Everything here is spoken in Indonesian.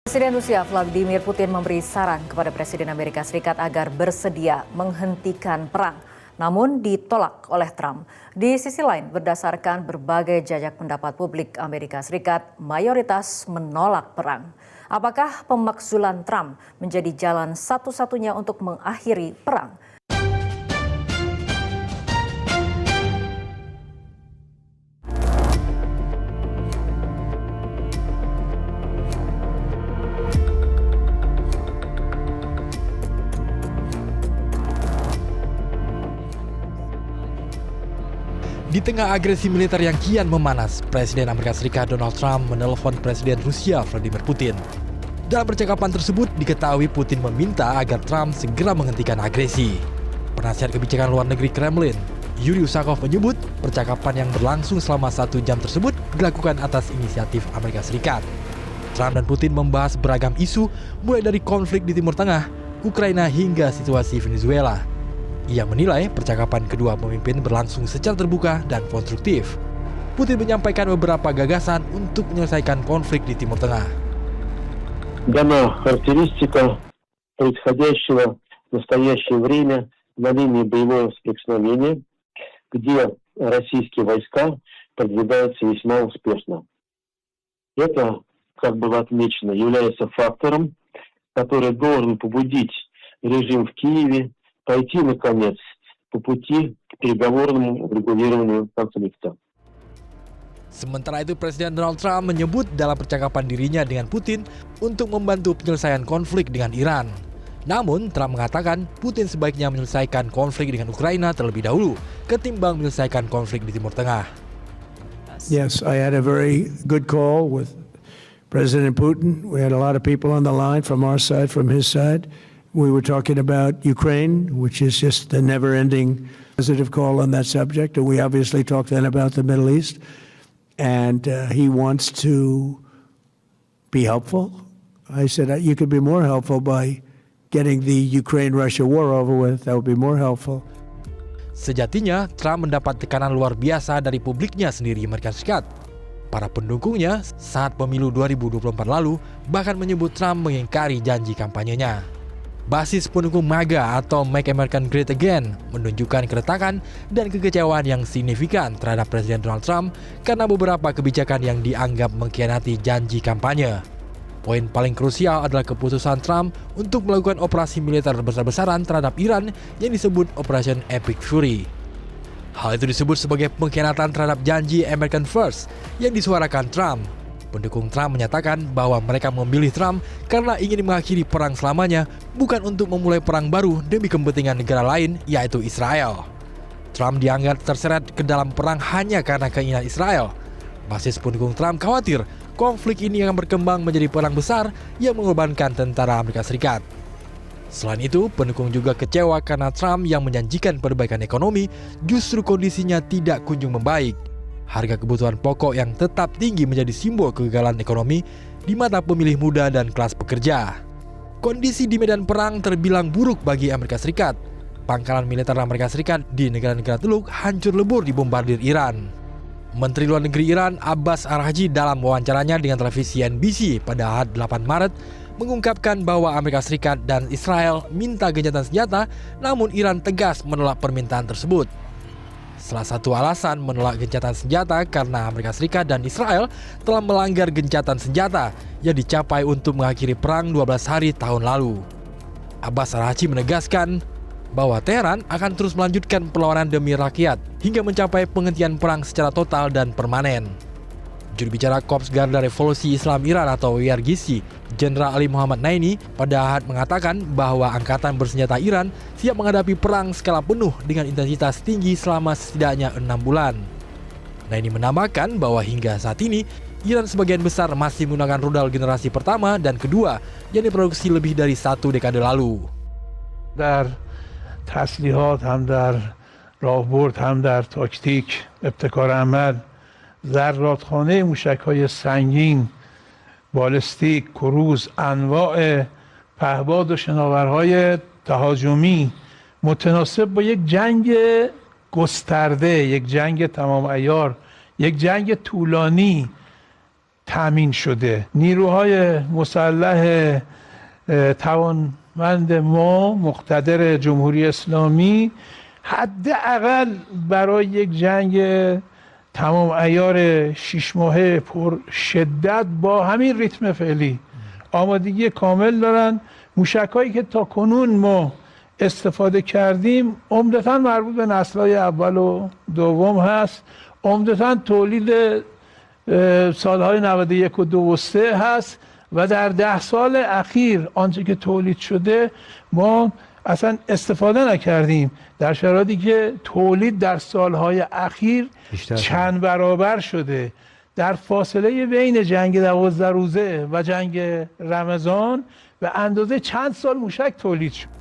Presiden Rusia Vladimir Putin memberi saran kepada Presiden Amerika Serikat agar bersedia menghentikan perang, namun ditolak oleh Trump. Di sisi lain, berdasarkan berbagai jajak pendapat publik Amerika Serikat, mayoritas menolak perang. Apakah pemakzulan Trump menjadi jalan satu-satunya untuk mengakhiri perang? Di tengah agresi militer yang kian memanas, Presiden Amerika Serikat Donald Trump menelpon Presiden Rusia Vladimir Putin. Dalam percakapan tersebut, diketahui Putin meminta agar Trump segera menghentikan agresi. Penasihat kebijakan luar negeri Kremlin, Yuri Usakov menyebut percakapan yang berlangsung selama 1 jam tersebut dilakukan atas inisiatif Amerika Serikat. Trump dan Putin membahas beragam isu, mulai dari konflik di Timur Tengah, Ukraina hingga situasi Venezuela. Ia menilai percakapan kedua pemimpin berlangsung secara terbuka dan konstruktif. Putin menyampaikan beberapa gagasan untuk menyelesaikan konflik di Timur Tengah. Дана характеристика происходящего в настоящее время на линии боевого столкновения, где российские войска продвигаются весьма успешно. Это, как было отмечено, является фактором, который должен побудить режим в Киеве пойти, наконец, по пути к переговорному урегулированию конфликта. Sementara itu, Presiden Donald Trump menyebut dalam percakapan dirinya dengan Putin untuk membantu penyelesaian konflik dengan Iran. Namun, Trump mengatakan Putin sebaiknya menyelesaikan konflik dengan Ukraina terlebih dahulu, ketimbang menyelesaikan konflik di Timur Tengah. Yes, I had a very good call with President Putin. We had a lot of people on the line from our side, from his side. We were talking about Ukraine, which is just a never-ending positive call on that subject. And we obviously talked then about the Middle East. And he wants to be helpful. I said, you could be more helpful by getting the Ukraine-Russia war over with. That would be more helpful. Sejatinya, Trump mendapat tekanan luar biasa dari publiknya sendiri Amerika Serikat. Para pendukungnya saat pemilu 2024 lalu bahkan menyebut Trump mengingkari janji kampanyenya. Basis pendukung MAGA atau Make America Great Again menunjukkan keretakan dan kekecewaan yang signifikan terhadap Presiden Donald Trump karena beberapa kebijakan yang dianggap mengkhianati janji kampanye. Poin paling krusial adalah keputusan Trump untuk melakukan operasi militer besar-besaran terhadap Iran yang disebut Operation Epic Fury. Hal itu disebut sebagai pengkhianatan terhadap janji American First yang disuarakan Trump. Pendukung Trump menyatakan bahwa mereka memilih Trump karena ingin mengakhiri perang selamanya, bukan untuk memulai perang baru demi kepentingan negara lain, yaitu Israel. Trump dianggap terseret ke dalam perang hanya karena keinginan Israel. Basis pendukung Trump khawatir konflik ini akan berkembang menjadi perang besar yang mengorbankan tentara Amerika Serikat. Selain itu, pendukung juga kecewa karena Trump yang menjanjikan perbaikan ekonomi justru kondisinya tidak kunjung membaik. Harga kebutuhan pokok yang tetap tinggi menjadi simbol kegagalan ekonomi di mata pemilih muda dan kelas pekerja. Kondisi di medan perang terbilang buruk bagi Amerika Serikat. Pangkalan militer Amerika Serikat di negara-negara Teluk hancur lebur dibombardir Iran. Menteri Luar Negeri Iran Abbas Araghchi dalam wawancaranya dengan televisi NBC pada 8 Maret mengungkapkan bahwa Amerika Serikat dan Israel minta gencatan senjata, namun Iran tegas menolak permintaan tersebut. Salah satu alasan menolak gencatan senjata karena Amerika Serikat dan Israel telah melanggar gencatan senjata yang dicapai untuk mengakhiri perang 12 hari tahun lalu. Abbas Araghchi menegaskan bahwa Teheran akan terus melanjutkan perlawanan demi rakyat hingga mencapai penghentian perang secara total dan permanen. Juru bicara Korps Garda Revolusi Islam Iran atau IRGC, Jenderal Ali Muhammad Naini pada Ahad mengatakan bahwa angkatan bersenjata Iran siap menghadapi perang skala penuh dengan intensitas tinggi selama setidaknya 6 bulan. Naini menambahkan bahwa hingga saat ini Iran sebagian besar masih menggunakan rudal generasi pertama dan kedua yang diproduksi lebih dari 1 dekade lalu. Dar taslihat ham dar راهبرد هم در تاکتیک ابتکار عمل ذراتخانه موشک‌های سنگین بالستیک کروز انواع پهباد و شناورهای تهاجمی متناسب با یک جنگ گسترده، یک جنگ تمام عیار، یک جنگ طولانی تامین شده. نیروهای مسلح توانمند ما مقتدر جمهوری اسلامی حداقل برای یک جنگ تمام عیار 6 ماهه پر شدت با همین ریتم فعلی آمادگی کامل دارن. موشک‌هایی که تا کنون ما استفاده کردیم عمدتاً مربوط به نسل‌های اول و دوم هست، عمدتاً تولید سالهای 91 و 2 و 3 هست و در 10 سال اخیر آنچه که تولید شده ما اصلا استفاده نکردیم، در شرایطی که تولید در سالهای اخیر چند برابر شده. در فاصله بین جنگ 12 روزه و جنگ رمضان به اندازه چند سال موشک تولید شد.